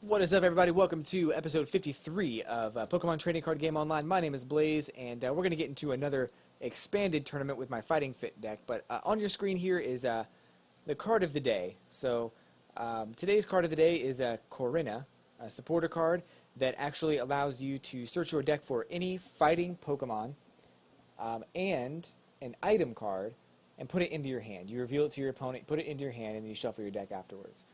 What is up, everybody? Welcome to episode 53 of Pokemon Trading Card Game Online. My name is Blaze, and we're going to get into another expanded tournament with my Fighting Fit deck. But on your screen here is the card of the day. So today's card of the day is Korrina, a supporter card that actually allows you to search your deck for any fighting Pokemon and an item card and put it into your hand. You reveal it to your opponent, put it into your hand, and then you shuffle your deck afterwards.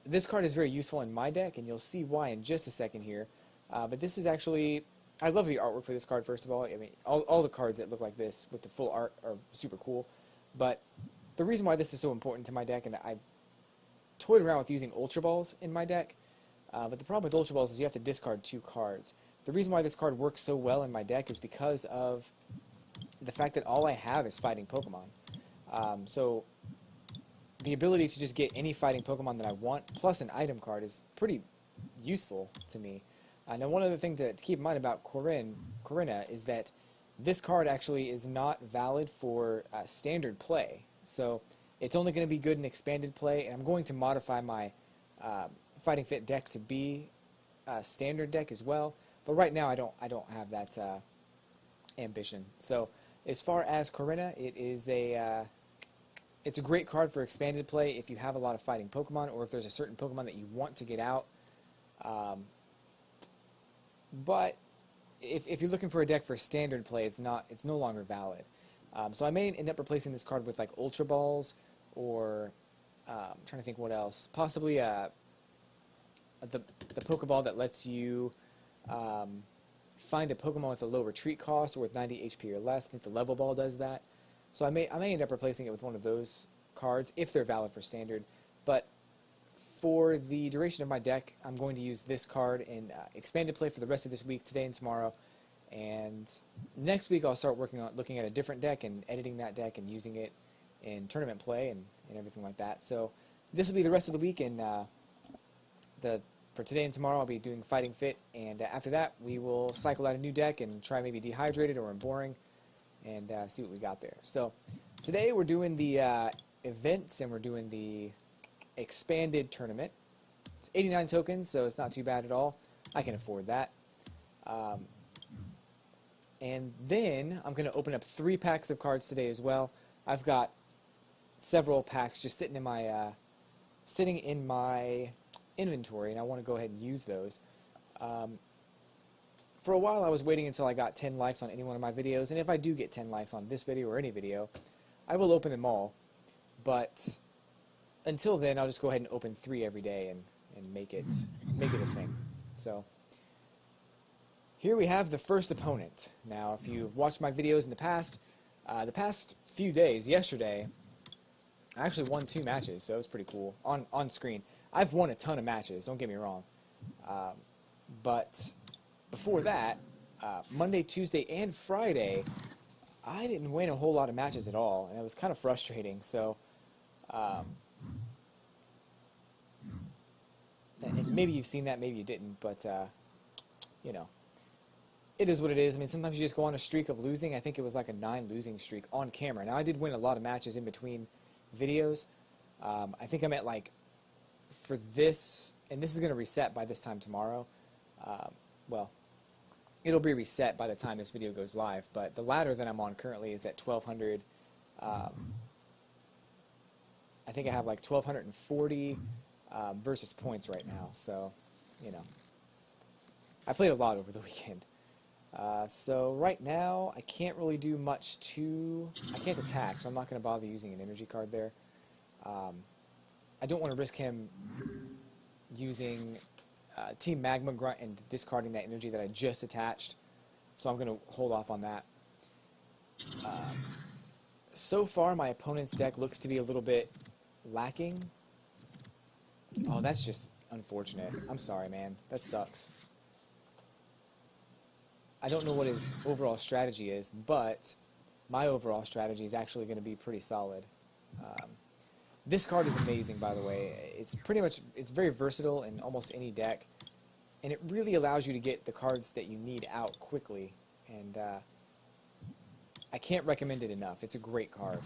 This card is very useful in my deck, and you'll see why in just a second here. But this is actually, I love the artwork for this card, first of all. I mean, all the cards that look like this with the full art are super cool. But the reason why this is so important to my deck, and I toyed around with using Ultra Balls in my deck, but the problem with Ultra Balls is you have to discard 2 cards. The reason why this card works so well in my deck is because of the fact that all I have is fighting Pokemon. So the ability to just get any fighting Pokemon that I want, plus an item card, is pretty useful to me. Now, one other thing to keep in mind about Korrina is that this card actually is not valid for standard play. So it's only going to be good in expanded play, and I'm going to modify my Fighting Fit deck to be a standard deck as well. But right now, I don't have that ambition. So as far as Korrina, it's a great card for expanded play if you have a lot of fighting Pokemon, or if there's a certain Pokemon that you want to get out. But if you're looking for a deck for standard play, it's no longer valid. So I may end up replacing this card with like Ultra Balls, or I'm trying to think what else. Possibly the Pokeball that lets you find a Pokemon with a low retreat cost or with 90 HP or less. I think the Level Ball does that. So I may end up replacing it with one of those cards if they're valid for standard. But for the duration of my deck, I'm going to use this card in expanded play for the rest of this week, today and tomorrow. And next week I'll start working on looking at a different deck and editing that deck and using it in tournament play and everything like that. So this will be the rest of the week, and for today and tomorrow I'll be doing Fighting Fit, and after that we will cycle out a new deck and try maybe Dehydrated or Boring, and see what we got there. So today we're doing the events, and we're doing the expanded tournament. It's 89 tokens, so it's not too bad at all. I can afford that. And then I'm going to open up 3 packs of cards today as well. I've got several packs just sitting in my inventory, and I want to go ahead and use those. For a while I was waiting until I got 10 likes on any one of my videos, and if I do get 10 likes on this video or any video, I will open them all. But until then, I'll just go ahead and open 3 every day and make it a thing. So here we have the first opponent. Now, if you've watched my videos in the past few days, yesterday, I actually won 2 matches, so it was pretty cool on screen. I've won a ton of matches, don't get me wrong. But before that, Monday, Tuesday, and Friday, I didn't win a whole lot of matches at all, and it was kind of frustrating. So, and maybe you've seen that, maybe you didn't, but you know, it is what it is. I mean, sometimes you just go on a streak of losing. I think it was like a 9 losing streak on camera. Now, I did win a lot of matches in between videos. I think I'm at, like, for this, and this is going to reset by this time tomorrow. Well, it'll be reset by the time this video goes live, but the ladder that I'm on currently is at 1200. I think I have like 1240 versus points right now, so, you know, I played a lot over the weekend. So right now I can't really do much I can't attack, so I'm not going to bother using an energy card there. I don't want to risk him using Team Magma Grunt and discarding that energy that I just attached, so I'm going to hold off on that. So far, my opponent's deck looks to be a little bit lacking. Oh, that's just unfortunate. I'm sorry, man. That sucks. I don't know what his overall strategy is, but my overall strategy is actually going to be pretty solid. This card is amazing, by the way. It's very versatile in almost any deck, and it really allows you to get the cards that you need out quickly, and I can't recommend it enough. It's a great card.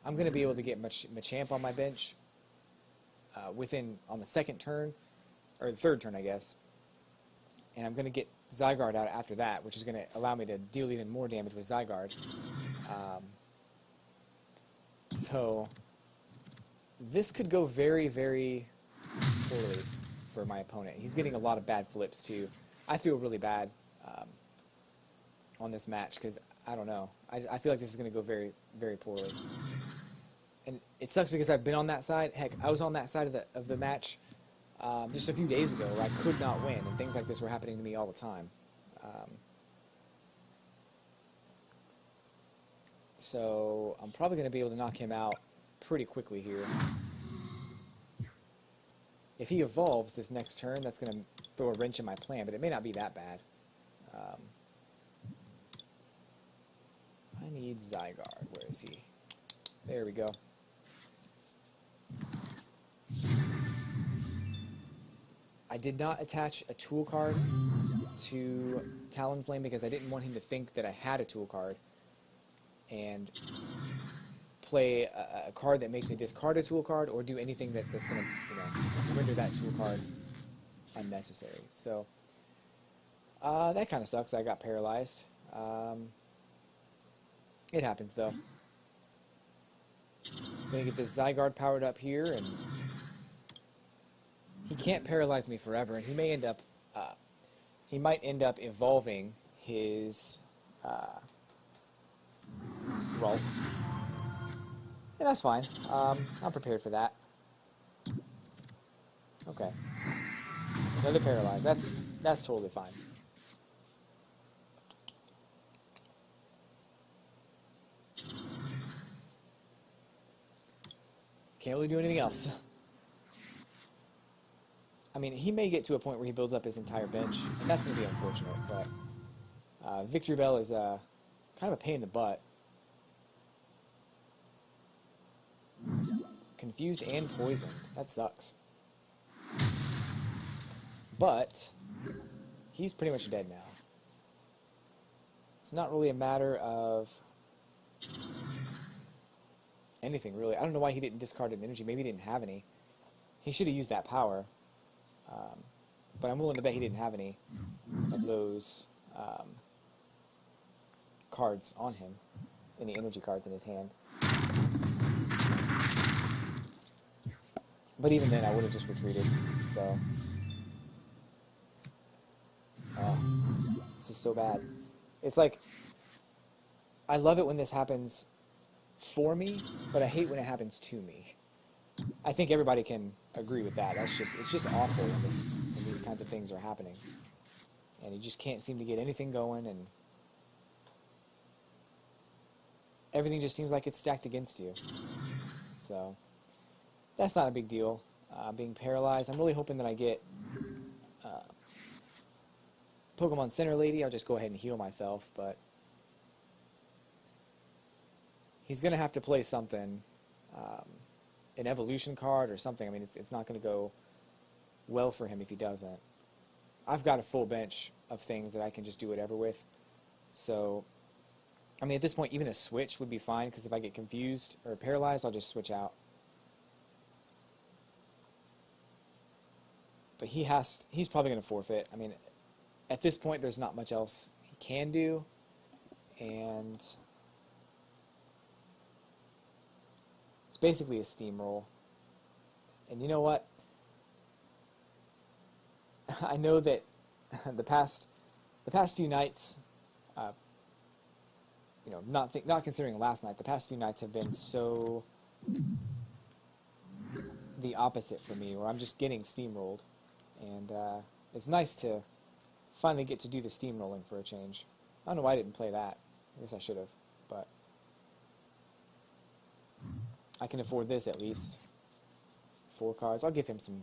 I'm going to be able to get Machamp on my bench on the second turn, or the third turn, I guess. And I'm going to get Zygarde out after that, which is going to allow me to deal even more damage with Zygarde. So this could go very, very poorly for my opponent. He's getting a lot of bad flips too. I feel really bad on this match because I don't know. I feel like this is going to go very, very poorly. And it sucks because I've been on that side. Heck, I was on that side of the match just a few days ago where I could not win, and things like this were happening to me all the time. So I'm probably going to be able to knock him out pretty quickly here. If he evolves this next turn, that's going to throw a wrench in my plan, but it may not be that bad. I need Zygarde. Where is he? There we go. I did not attach a tool card to Talonflame because I didn't want him to think that I had a tool card and play a card that makes me discard a tool card or do anything that's going to render that tool card unnecessary. So that kind of sucks. I got paralyzed. It happens though. I'm going to get this Zygarde powered up here, and he can't paralyze me forever, and he may end up he might end up evolving his Ralts. And that's fine. I'm prepared for that. Okay. Another paralyze. That's totally fine. Can't really do anything else. I mean, he may get to a point where he builds up his entire bench, and that's going to be unfortunate, but Victory Bell is kind of a pain in the butt. Confused and poisoned. That sucks. But he's pretty much dead now. It's not really a matter of anything, really. I don't know why he didn't discard an energy. Maybe he didn't have any. He should have used that power. But I'm willing to bet he didn't have any of those cards on him, any energy cards in his hand. But even then, I would have just retreated. So, this is so bad. It's like, I love it when this happens for me, but I hate when it happens to me. I think everybody can agree with that. It's just awful when these kinds of things are happening, and you just can't seem to get anything going, and everything just seems like it's stacked against you. So that's not a big deal. Being paralyzed, I'm really hoping that I get Pokemon Center Lady. I'll just go ahead and heal myself, but he's gonna have to play something. An evolution card or something. I mean, it's not going to go well for him if he doesn't. I've got a full bench of things that I can just do whatever with. So, I mean, at this point, even a switch would be fine, because if I get confused or paralyzed, I'll just switch out. But he's probably going to forfeit. I mean, at this point, there's not much else he can do, and it's basically a steamroll. And you know what? I know that the past few nights, not considering last night, the past few nights have been so the opposite for me, where I'm just getting steamrolled, and it's nice to finally get to do the steamrolling for a change. I don't know why I didn't play that. I guess I should have, but I can afford this at least. 4 cards. I'll give him some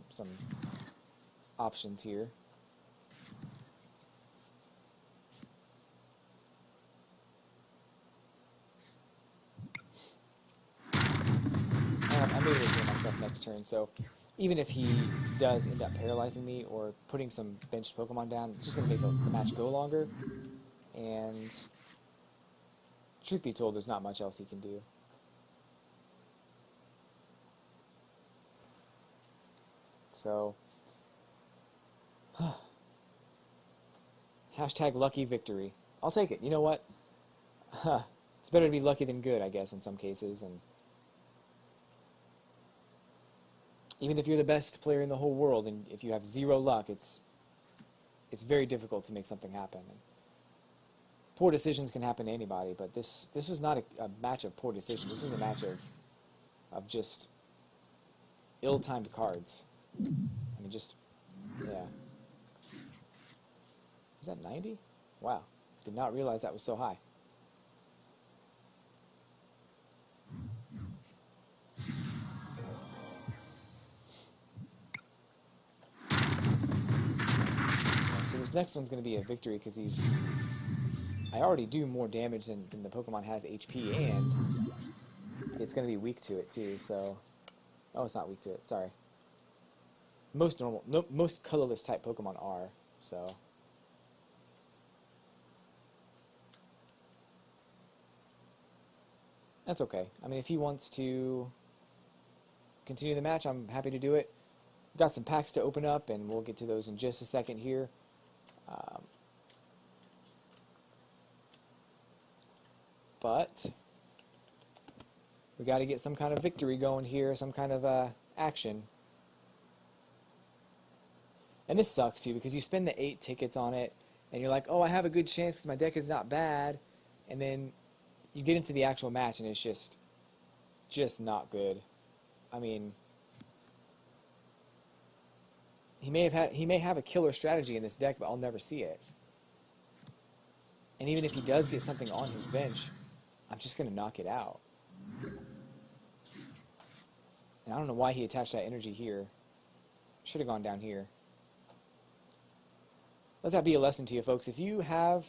options here. I'm able to heal myself next turn, so even if he does end up paralyzing me or putting some benched Pokemon down, it's just going to make the match go longer. And truth be told, there's not much else he can do. So Hashtag lucky victory. I'll take it. You know what? It's better to be lucky than good, I guess, in some cases. And even if you're the best player in the whole world, and if you have zero luck, it's very difficult to make something happen. And poor decisions can happen to anybody, but this was not a match of poor decisions. This was a match of just ill-timed cards. I mean, just, yeah. Is that 90? Wow. Did not realize that was so high. So this next one's going to be a victory because I already do more damage than the Pokemon has HP, and it's going to be weak to it too, so... Oh, it's not weak to it, sorry. Most colorless type Pokemon are, so... That's okay. I mean, if he wants to continue the match, I'm happy to do it. Got some packs to open up, and we'll get to those in just a second here. But we got to get some kind of victory going here, some kind of action. And this sucks too, because you spend the 8 tickets on it, and you're like, oh, I have a good chance because my deck is not bad, and then you get into the actual match, and it's just not good. I mean, he may have a killer strategy in this deck, but I'll never see it. And even if he does get something on his bench, I'm just going to knock it out. And I don't know why he attached that energy here. Should have gone down here. Let that be a lesson to you, folks. If you have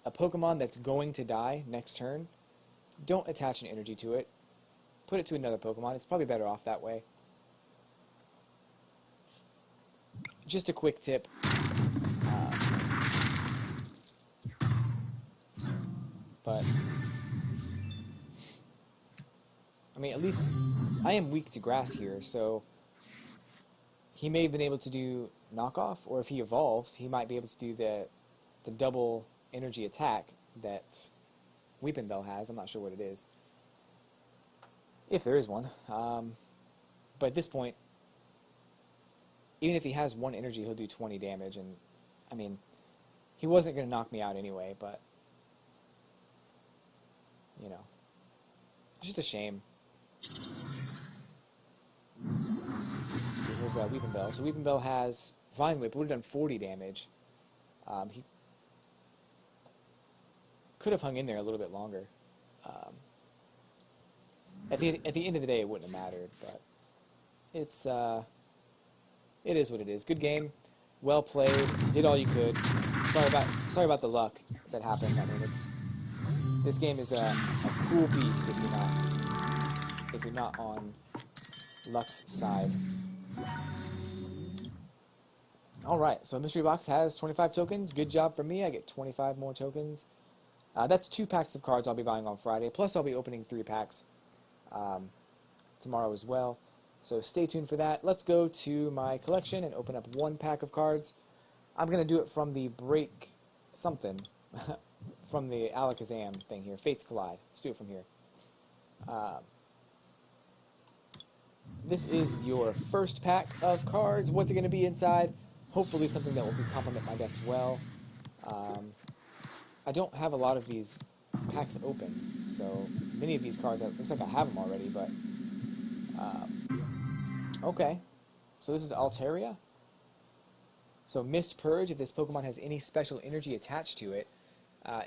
a Pokemon that's going to die next turn, don't attach an energy to it. Put it to another Pokemon. It's probably better off that way. Just a quick tip. But I mean, at least I am weak to grass here, so he may have been able to do knockoff, or if he evolves, he might be able to do the double energy attack that Weepinbell has. I'm not sure what it is, if there is one. But at this point, even if he has one energy, he'll do 20 damage, and I mean, he wasn't going to knock me out anyway, but you know, it's just a shame. So here's Weepinbell. So Weepinbell has Vine Whip. Would have done 40 damage. He could have hung in there a little bit longer. At the end of the day, it wouldn't have mattered. But it is what it is. Good game, well played. Did all you could. Sorry about the luck that happened. I mean, this game is a cool beast if you're not on luck's side. Alright, so Mystery Box has 25 tokens. Good job for me. I get 25 more tokens. That's 2 packs of cards I'll be buying on Friday. Plus, I'll be opening 3 packs tomorrow as well. So stay tuned for that. Let's go to my collection and open up 1 pack of cards. I'm going to do it from the break something. From the Alakazam thing here. Fates Collide. Let's do it from here. This is your first pack of cards. What's it going to be inside? Hopefully something that will complement my decks well. I don't have a lot of these packs open, so many of these cards, it looks like I have them already, but... okay, so this is Altaria. So Mist Purge, if this Pokemon has any special energy attached to it,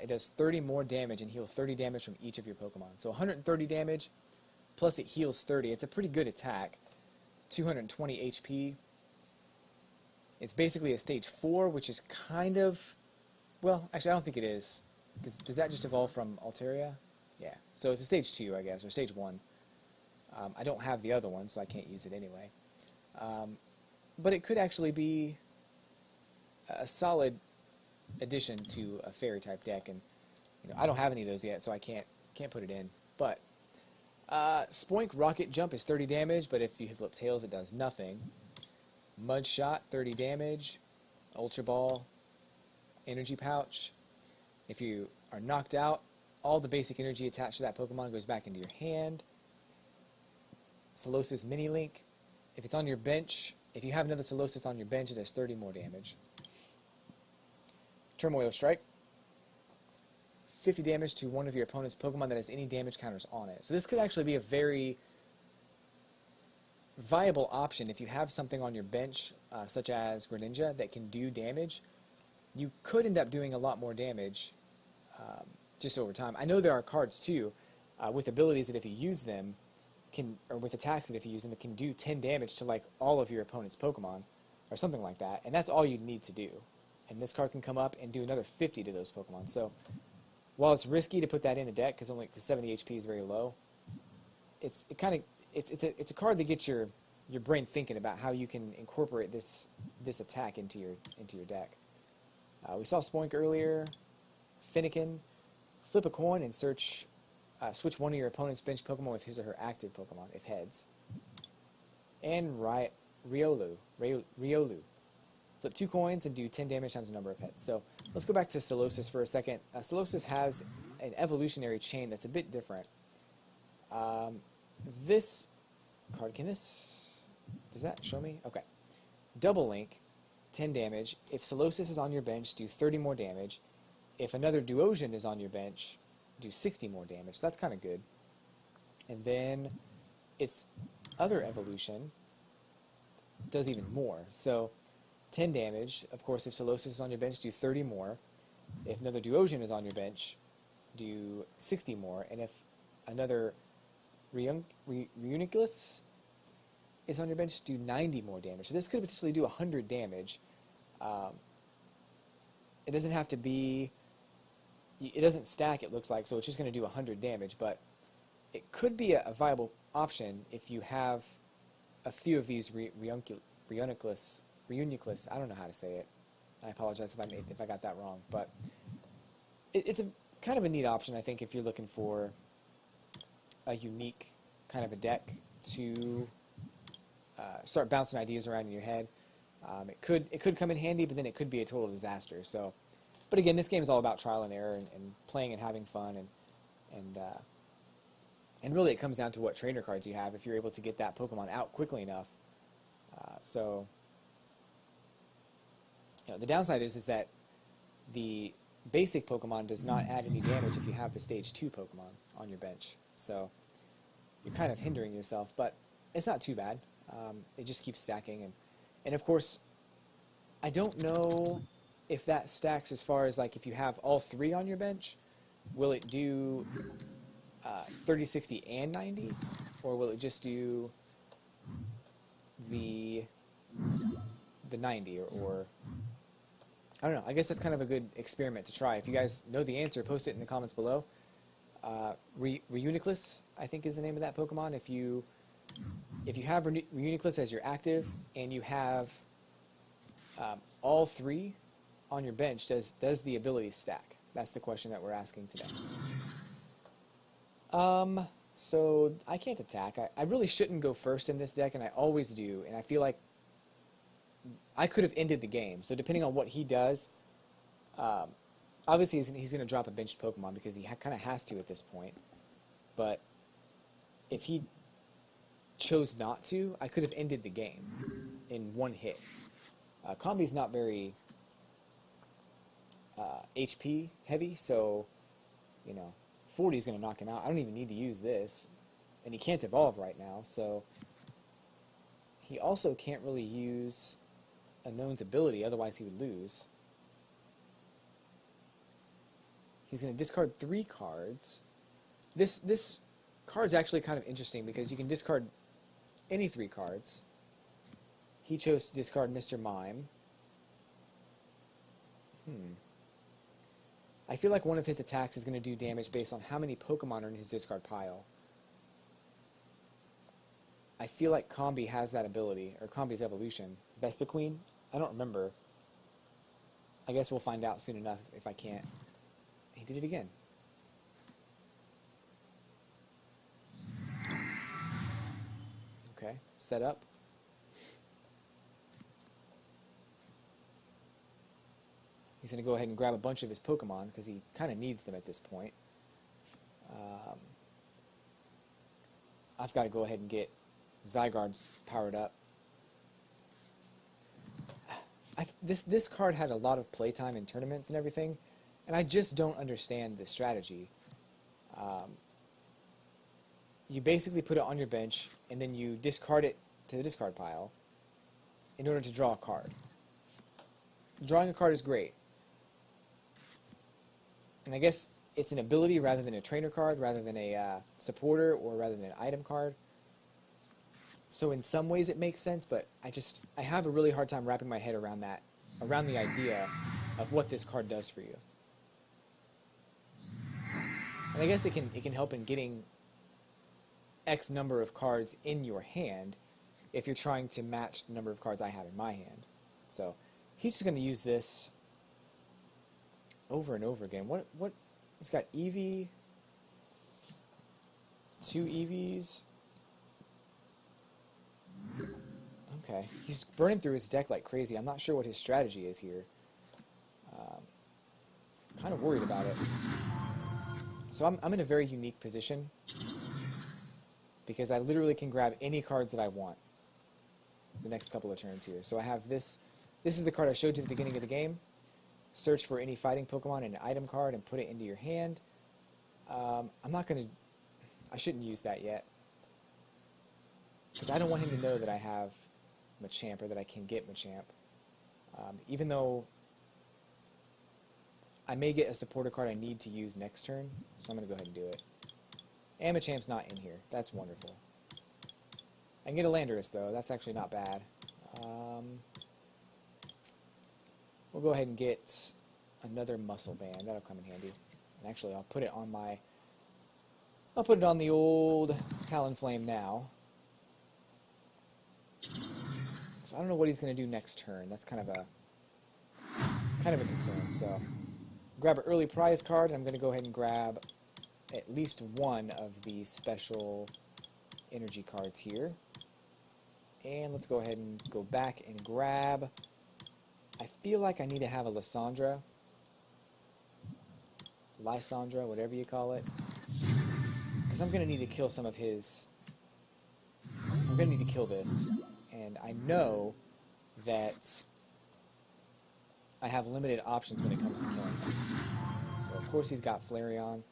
it does 30 more damage and heal 30 damage from each of your Pokemon. So 130 damage, plus it heals 30. It's a pretty good attack. 220 HP. It's basically a stage 4, which is kind of... Well, actually, I don't think it is. Because does that just evolve from Altaria? Yeah. So it's a stage 2, I guess, or stage 1. I don't have the other one, so I can't use it anyway. But it could actually be a solid addition to a fairy-type deck, and you know, I don't have any of those yet, so I can't put it in. But Spoink Rocket Jump is 30 damage, but if you flip tails, it does nothing. Mud Shot, 30 damage. Ultra Ball, energy pouch. If you are knocked out, all the basic energy attached to that Pokemon goes back into your hand. Solosis Mini Link. If it's on your bench, if you have another Solosis on your bench, it does 30 more damage. Turmoil Strike. 50 damage to one of your opponent's Pokemon that has any damage counters on it. So this could actually be a very viable option if you have something on your bench, such as Greninja, that can do damage. You could end up doing a lot more damage just over time. I know there are cards too with abilities that if you use them, or with attacks that if you use them, it can do 10 damage to like all of your opponent's Pokemon, or something like that, and that's all you need to do. And this card can come up and do another 50 to those Pokemon. So while it's risky to put that in a deck because 70 HP is very low, it's a card that gets your brain thinking about how you can incorporate this attack into your deck. We saw Spoink earlier. Finnegan. Flip a coin and switch one of your opponent's bench Pokemon with his or her active Pokemon, if heads. And Riolu. Flip 2 coins and do 10 damage times the number of heads. So let's go back to Solosis for a second. Solosis has an evolutionary chain that's a bit different. This card, does that show me? Okay. Double Link, 10 damage. If Solosis is on your bench, do 30 more damage. If another Duosion is on your bench, do 60 more damage. That's kind of good. And then its other evolution does even more. So 10 damage. Of course, if Solosis is on your bench, do 30 more. If another Duosion is on your bench, do 60 more. And if another Reuniclus is on your bench, do 90 more damage. So this could potentially do 100 damage. It doesn't have to be... It doesn't stack, it looks like, so it's just going to do 100 damage, but it could be a viable option if you have a few of these Reuniclus. I don't know how to say it. I apologize if I got that wrong, but it's a kind of a neat option, I think, if you're looking for a unique kind of a deck to start bouncing ideas around in your head. It could come in handy, but then it could be a total disaster. So. But again, this game is all about trial and error and playing and having fun, and really it comes down to what trainer cards you have if you're able to get that Pokemon out quickly enough. So the downside is that the basic Pokemon does not add any damage if you have the Stage 2 Pokemon on your bench. So you're kind of hindering yourself, but it's not too bad. It just keeps stacking, and of course, I don't know if that stacks as far as like if you have all 3 on your bench, will it do 30, 60, and 90? Or will it just do the 90? Or I don't know. I guess that's kind of a good experiment to try. If you guys know the answer, post it in the comments below. Reuniclus, I think, is the name of that Pokemon. If you have Reuniclus as your active and you have all 3 on your bench, does the ability stack? That's the question that we're asking today. So I can't attack. I really shouldn't go first in this deck, and I always do, and I feel like I could have ended the game. So depending on what he does, obviously he's going to drop a benched Pokemon because he kind of has to at this point. But if he chose not to, I could have ended the game in one hit. Combi's not very HP heavy, so 40 is going to knock him out. I don't even need to use this, and he can't evolve right now, so he also can't really use Unknown's ability, otherwise he would lose. He's going to discard 3 cards. This card's actually kind of interesting because you can discard any 3 cards. He chose to discard Mr. Mime. I feel like one of his attacks is going to do damage based on how many Pokemon are in his discard pile. I feel like Combi has that ability, or Combi's evolution. Vespiquen? I don't remember. I guess we'll find out soon enough if I can't. He did it again. Okay, set up. He's going to go ahead and grab a bunch of his Pokemon because he kind of needs them at this point. I've got to go ahead and get Zygarde's powered up. This card had a lot of playtime in tournaments and everything, and I just don't understand the strategy. You basically put it on your bench, and then you discard it to the discard pile in order to draw a card. Drawing a card is great. And I guess it's an ability rather than a trainer card, rather than a supporter, or rather than an item card. So in some ways it makes sense, but I have a really hard time wrapping my head around that, around the idea of what this card does for you. And I guess it can help in getting X number of cards in your hand if you're trying to match the number of cards I have in my hand. So he's just going to use this over and over again. What? He's got Eevee, 2 Eevees. Okay, he's burning through his deck like crazy. I'm not sure what his strategy is here. Kind of worried about it. So I'm in a very unique position because I literally can grab any cards that I want the next couple of turns here. So I have this. This is the card I showed you at the beginning of the game. Search for any fighting Pokemon in an item card and put it into your hand. I'm not going to... I shouldn't use that yet. Because I don't want him to know that I have Machamp or that I can get Machamp. Even though I may get a supporter card I need to use next turn. So I'm going to go ahead and do it. And Machamp's not in here. That's wonderful. I can get a Landorus though. That's actually not bad. We'll go ahead and get another Muscle Band. That'll come in handy. And actually, I'll put it on the old Talonflame now. So I don't know what he's going to do next turn. That's kind of a concern. So grab an early prize card, and I'm going to go ahead and grab at least one of the special energy cards here. And let's go ahead and go back and grab... I feel like I need to have a Lysandra, whatever you call it, because I'm going to need to kill some of his... I'm going to need to kill this, and I know that I have limited options when it comes to killing him. So of course he's got Flareon,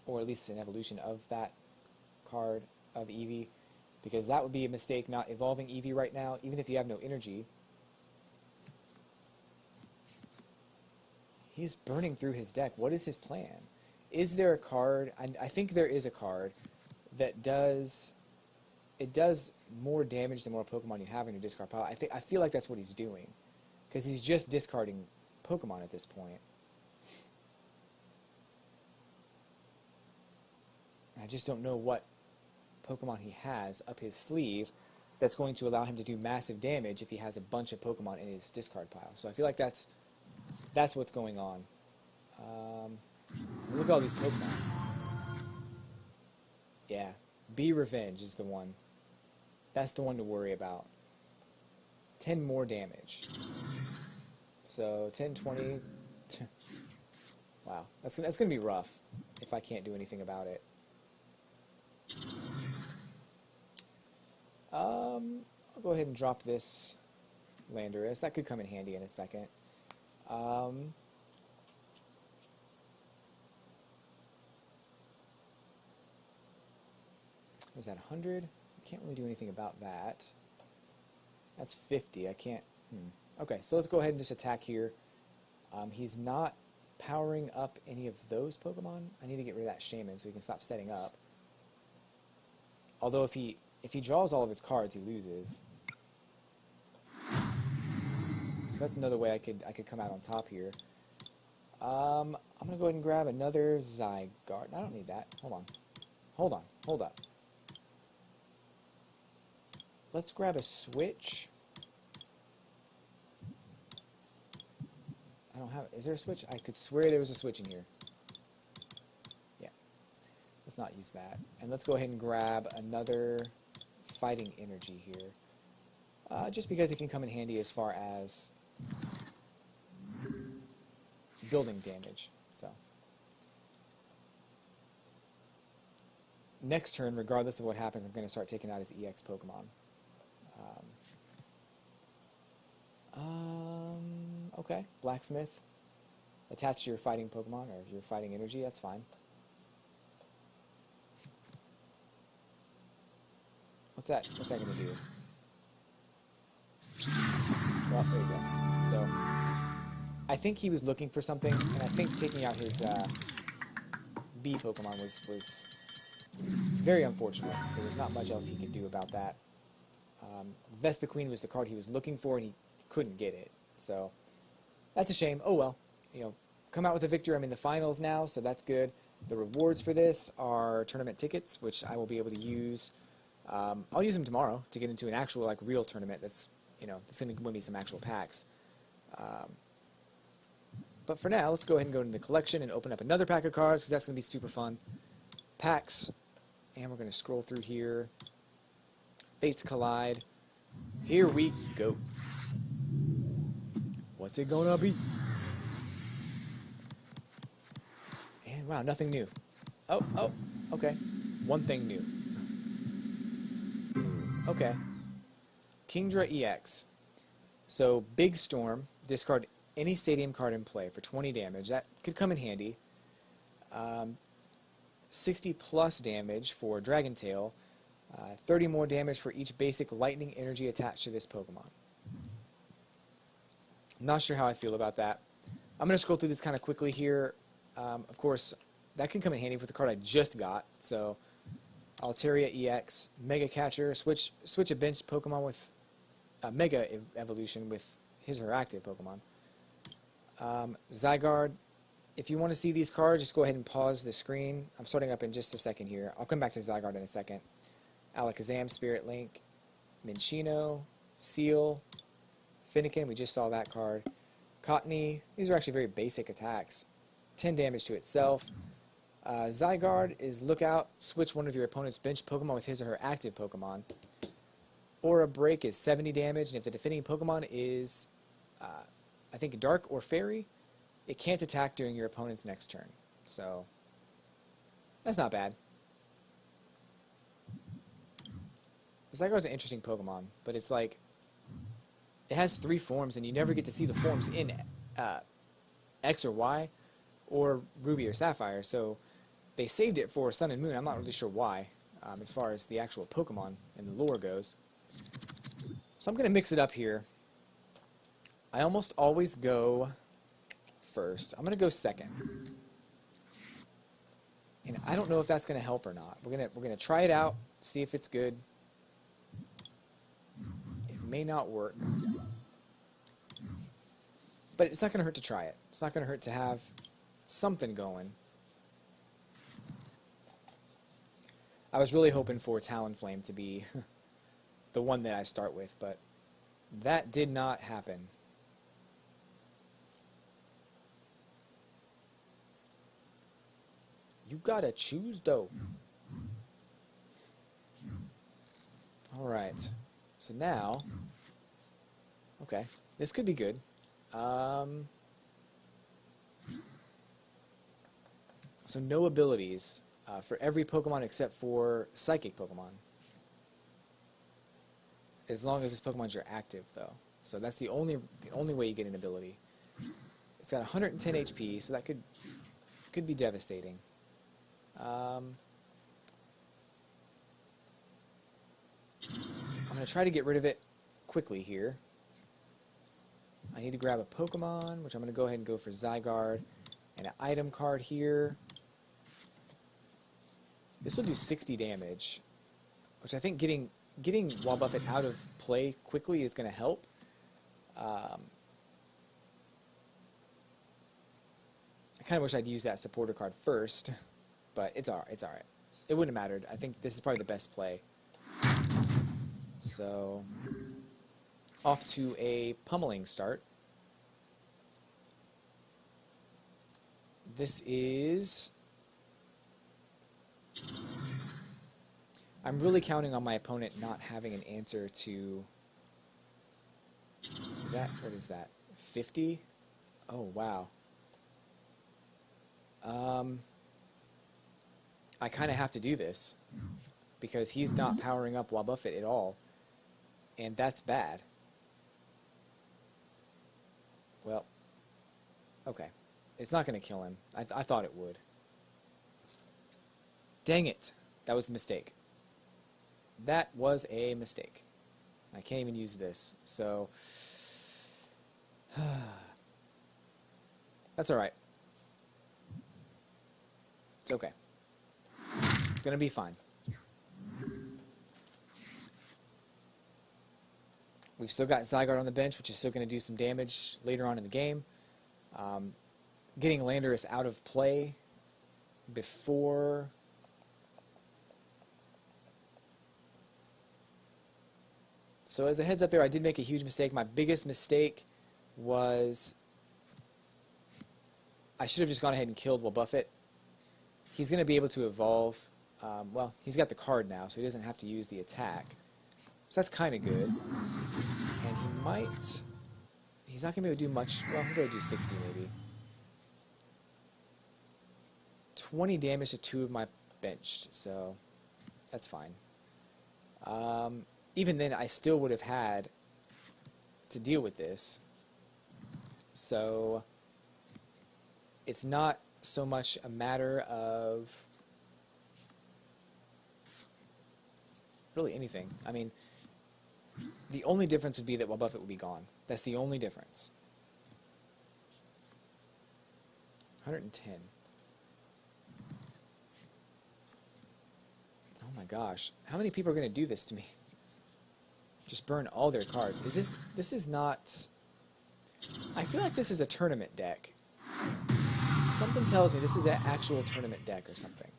or at least an evolution of that card of Eevee, because that would be a mistake not evolving Eevee right now, even if you have no energy. He's burning through his deck. What is his plan? Is there a card? I think there is a card that does... It does more damage the more Pokemon you have in your discard pile. I feel like that's what he's doing, because he's just discarding Pokemon at this point. I just don't know what Pokemon he has up his sleeve that's going to allow him to do massive damage if he has a bunch of Pokemon in his discard pile. So I feel like that's what's going on. Look at all these Pokemon. Yeah, Be Revenge is the one. That's the one to worry about. 10 more damage. So 10, 20... Wow, that's gonna be rough if I can't do anything about it. I'll go ahead and drop this Landorus. That could come in handy in a second. Was that 100? Can't really do anything about that. That's 50. I can't... Okay, so let's go ahead and just attack here. He's not powering up any of those Pokemon. I need to get rid of that Shaman so he can stop setting up. Although if he draws all of his cards, he loses. So that's another way I could come out on top here. I'm gonna go ahead and grab another Zygarde. I don't need that. Hold up. Let's grab a switch. I don't have... Is there a switch? I could swear there was a switch in here. Yeah. Let's not use that. And let's go ahead and grab another fighting energy here. Just because it can come in handy as far as building damage. So next turn, regardless of what happens, I'm going to start taking out his EX Pokemon. Okay, Blacksmith. Attach to your fighting Pokemon or your fighting energy, that's fine. What's that going to do? Well, there you go. So, I think he was looking for something, and I think taking out his B Pokemon was very unfortunate. There was not much else he could do about that. Vespiquen was the card he was looking for, and he couldn't get it. So, that's a shame. Oh well. You know, come out with a victory. I'm in the finals now, so that's good. The rewards for this are tournament tickets, which I will be able to use. I'll use them tomorrow to get into an actual, like, real tournament that's, you know, that's going to win me some actual packs. But for now, let's go ahead and go into the collection and open up another pack of cards, because that's going to be super fun. Packs. And we're going to scroll through here. Fates Collide. Here we go. What's it gonna be? And wow, nothing new. Oh, okay. One thing new. Okay. Kingdra EX. So, Big Storm, discard any stadium card in play for 20 damage. That could come in handy. 60 plus damage for Dragon Tail. 30 more damage for each basic lightning energy attached to this Pokemon. Not sure how I feel about that. I'm going to scroll through this kind of quickly here. Of course, that can come in handy with the card I just got. So, Altaria EX, Mega Catcher, switch a bench Pokemon with a Mega Evolution with his or her active Pokemon. Zygarde, if you want to see these cards, just go ahead and pause the screen. I'm starting up in just a second here. I'll come back to Zygarde in a second. Alakazam, Spirit Link, Minccino, Seal, Finnegan, we just saw that card. Cottony, these are actually very basic attacks. 10 damage to itself. Zygarde is Lookout, switch one of your opponent's bench Pokemon with his or her active Pokemon. Aura Break is 70 damage, and if the defending Pokemon is, I think, Dark or Fairy, it can't attack during your opponent's next turn. So, that's not bad. Zygarde's an interesting Pokemon, but it's like, it has 3 forms, and you never get to see the forms in X or Y, or Ruby or Sapphire, so they saved it for Sun and Moon. I'm not really sure why, as far as the actual Pokemon and the lore goes. So I'm going to mix it up here. I almost always go first. I'm going to go second. And I don't know if that's going to help or not. We're going to try it out, see if it's good. It may not work. But it's not going to hurt to try it. It's not going to hurt to have something going. I was really hoping for Talonflame to be the one that I start with, but that did not happen. You gotta choose, though. Alright. So now... Okay. This could be good. So no abilities for every Pokemon except for Psychic Pokemon. As long as this Pokemon's your active, though. So that's the only way you get an ability. It's got 110 HP, so that could be devastating. I'm going to try to get rid of it quickly here. I need to grab a Pokemon, which I'm going to go ahead and go for Zygarde, and an item card here. This will do 60 damage, which I think getting Wobbuffet out of play quickly is going to help. I kind of wish I'd used that supporter card first, but it's alright. It wouldn't have mattered. I think this is probably the best play. So, off to a pummeling start. This is... I'm really counting on my opponent not having an answer to... what is that? 50? Oh, wow. I kind of have to do this because he's not powering up Wobbuffet at all, and that's bad. Well, okay. It's not going to kill him. I thought it would. Dang it. That was a mistake. That was a mistake. I can't even use this, so... That's alright. It's okay. It's going to be fine. We've still got Zygarde on the bench, which is still going to do some damage later on in the game. Getting Landorus out of play before... So as a heads up there, I did make a huge mistake. My biggest mistake was I should have just gone ahead and killed Wobbuffet. He's going to be able to evolve. Well, he's got the card now, so he doesn't have to use the attack. So that's kind of good. And he might... He's not going to be able to do much. Well, he'll be able to do 60 maybe. 20 damage to 2 of my benched, so that's fine. Even then, I still would have had to deal with this. So it's not so much a matter of really anything. I mean, the only difference would be that Wobbuffet would be gone. That's the only difference. 110. Oh my gosh. How many people are going to do this to me? Just burn all their cards. This is not... I feel like this is a tournament deck. Something tells me this is an actual tournament deck or something.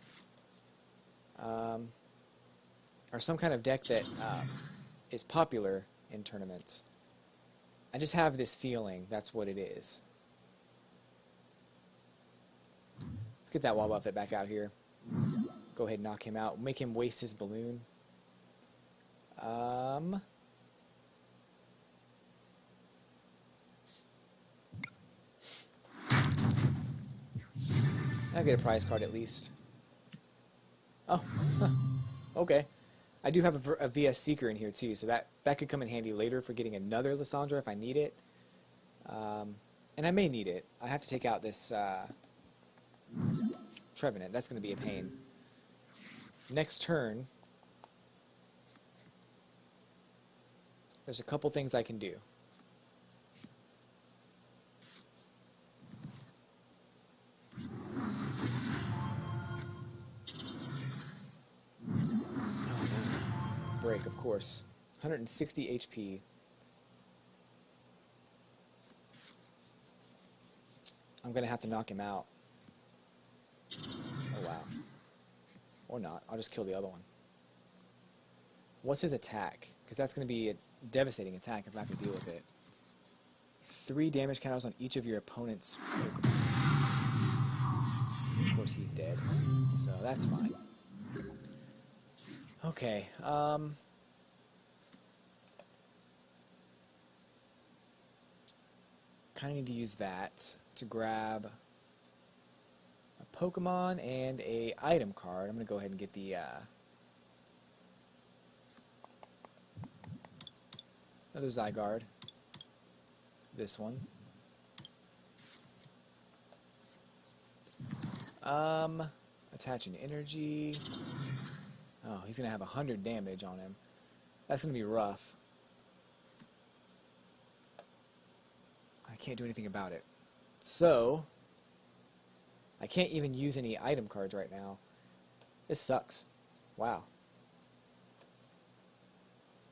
Or some kind of deck that is popular in tournaments. I just have this feeling that's what it is. Let's get that Wobbuffet back out here. Go ahead and knock him out. Make him waste his balloon. I'll get a prize card at least. Oh, okay. I do have a VS Seeker in here too, so that could come in handy later for getting another Lysandra if I need it. And I may need it. I have to take out this Trevenant. That's going to be a pain. Next turn, there's a couple things I can do. Break, of course. 160 HP. I'm going to have to knock him out. Oh, wow. Or not. I'll just kill the other one. What's his attack? Because that's going to be a devastating attack if I have to deal with it. 3 damage counters on each of your opponent's Pokemon. Of course, he's dead. So that's fine. Okay, kind of need to use that to grab a Pokemon and a item card. I'm going to go ahead and get the another Zygarde. This one. Attaching energy. Oh, he's going to have 100 damage on him. That's going to be rough. I can't do anything about it. So, I can't even use any item cards right now. This sucks. Wow.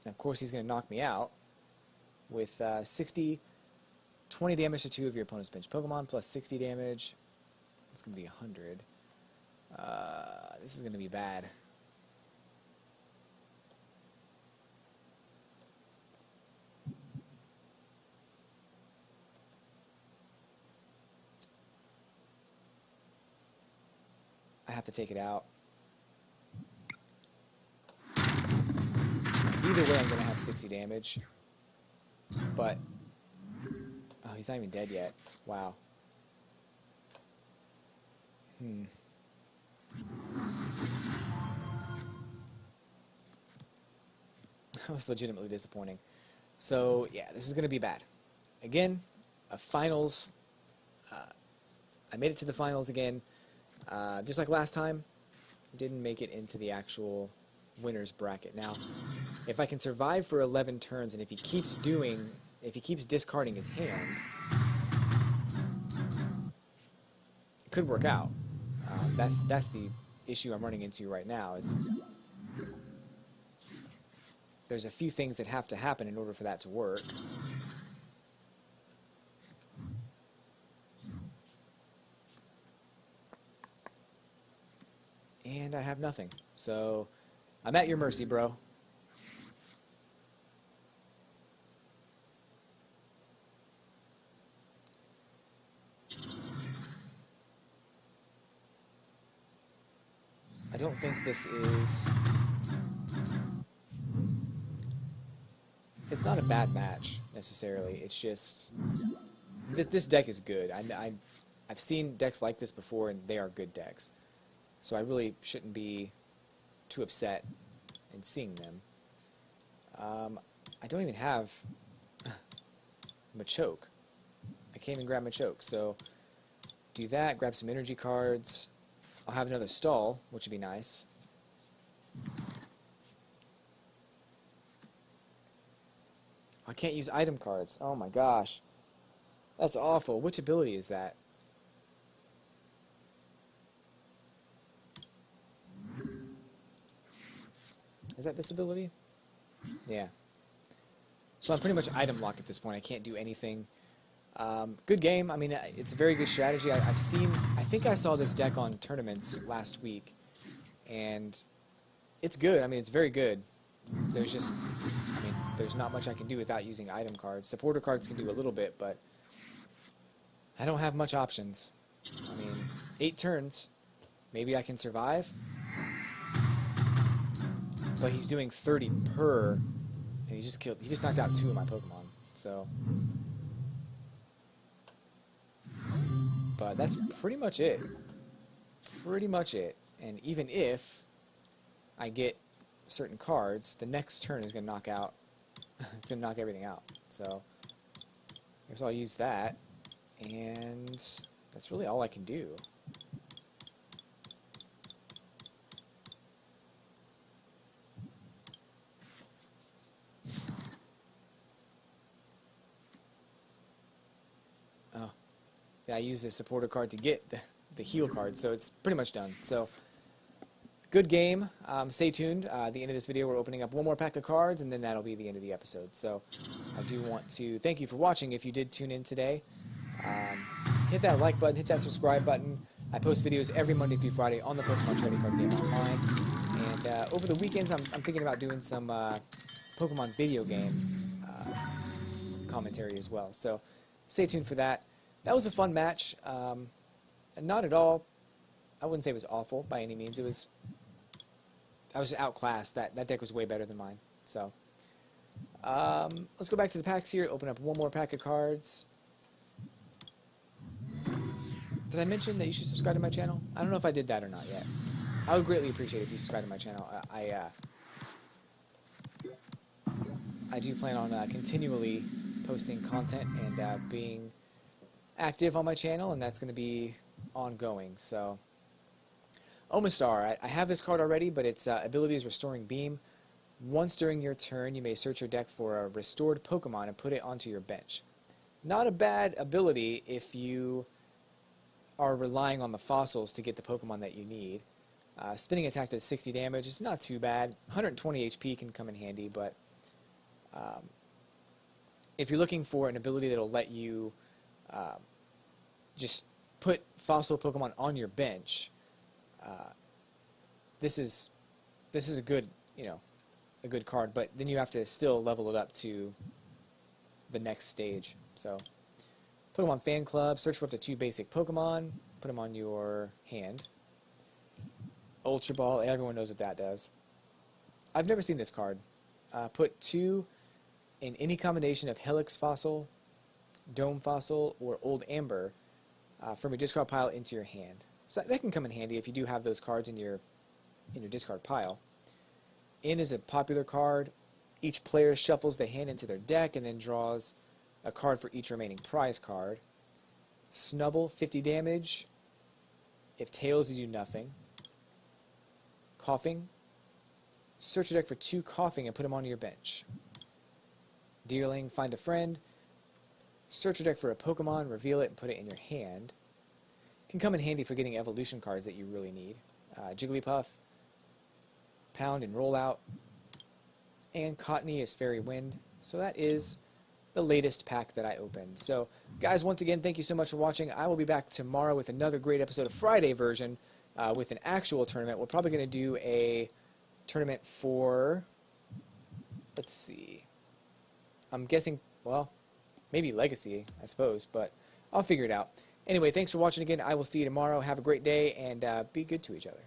And of course, he's going to knock me out with 20 damage to 2 of your opponent's bench Pokemon, plus 60 damage. It's going to be 100. This is going to be bad. I have to take it out. Either way, I'm going to have 60 damage. But, oh, he's not even dead yet. Wow. That was legitimately disappointing. So, yeah, this is going to be bad. Again, a finals. I made it to the finals again. Just like last time, didn't make it into the actual winner's bracket. Now, if I can survive for 11 turns, and if he keeps discarding his hand, it could work out. That's the issue I'm running into right now. Is there's a few things that have to happen in order for that to work. And I have nothing. So I'm at your mercy, bro. I don't think this is... It's not a bad match, necessarily. It's just... This deck is good. I've seen decks like this before, and they are good decks. So I really shouldn't be too upset in seeing them. I don't even have Machoke. I can't even grab Machoke. So do that, grab some energy cards. I'll have another stall, which would be nice. I can't use item cards. Oh my gosh. That's awful. Which ability is that? Is that this ability? Yeah. So I'm pretty much item locked at this point. I can't do anything. Good game. I mean, it's a very good strategy. I think I saw this deck on tournaments last week, and it's good. I mean, it's very good. There's just, I mean, there's not much I can do without using item cards. Supporter cards can do a little bit, but I don't have much options. I mean, 8 turns. Maybe I can survive. But he's doing 30 per, and he just knocked out 2 of my Pokemon. So, but that's pretty much it. Pretty much it. And even if I get certain cards, the next turn is going to knock out. It's going to knock everything out. So, I guess I'll use that, and that's really all I can do. Yeah, I used the supporter card to get the heal card, so it's pretty much done. So, good game. Stay tuned. At the end of this video, we're opening up one more pack of cards, and then that'll be the end of the episode. So, I do want to thank you for watching. If you did tune in today, hit that like button, hit that subscribe button. I post videos every Monday through Friday on the Pokemon Trading Card Game Online. And over the weekends, I'm thinking about doing some Pokemon video game commentary as well. So, stay tuned for that. That was a fun match. Not at all, I wouldn't say it was awful by any means. I was outclassed. That deck was way better than mine. So, let's go back to the packs here, open up one more pack of cards. Did I mention that you should subscribe to my channel? I don't know if I did that or not yet. I would greatly appreciate it if you subscribe to my channel. I do plan on continually posting content and being active on my channel, and that's going to be ongoing. So, Omastar, I have this card already, but its ability is Restoring Beam. Once during your turn, you may search your deck for a restored Pokemon and put it onto your bench. Not a bad ability if you are relying on the fossils to get the Pokemon that you need. Spinning attack does 60 damage. It's not too bad. 120 HP can come in handy, but if you're looking for an ability that'll let you just put fossil Pokemon on your bench, this is a good, a good card, but then you have to still level it up to the next stage. So, Pokemon Fan Club, search for up to 2 basic Pokemon, put them on your hand. Ultra Ball, everyone knows what that does. I've never seen this card. Put 2 in any combination of Helix Fossil, Dome Fossil, or Old Amber from your discard pile into your hand. So that can come in handy if you do have those cards in your discard pile. In is a popular card. Each player shuffles the hand into their deck and then draws a card for each remaining prize card. Snubble, 50 damage. If tails, you do nothing. Coughing. Search your deck for 2 coughing and put them onto your bench. Deerling, find a friend. Search your deck for a Pokemon, reveal it, and put it in your hand. Can come in handy for getting evolution cards that you really need. Jigglypuff, Pound and Roll Out, and Cottony is Fairy Wind. So that is the latest pack that I opened. So guys, once again, thank you so much for watching. I will be back tomorrow with another great episode of Friday version with an actual tournament. We're probably going to do a tournament for, let's see, I'm guessing, well, maybe Legacy, I suppose, but I'll figure it out. Anyway, thanks for watching again. I will see you tomorrow. Have a great day, and be good to each other.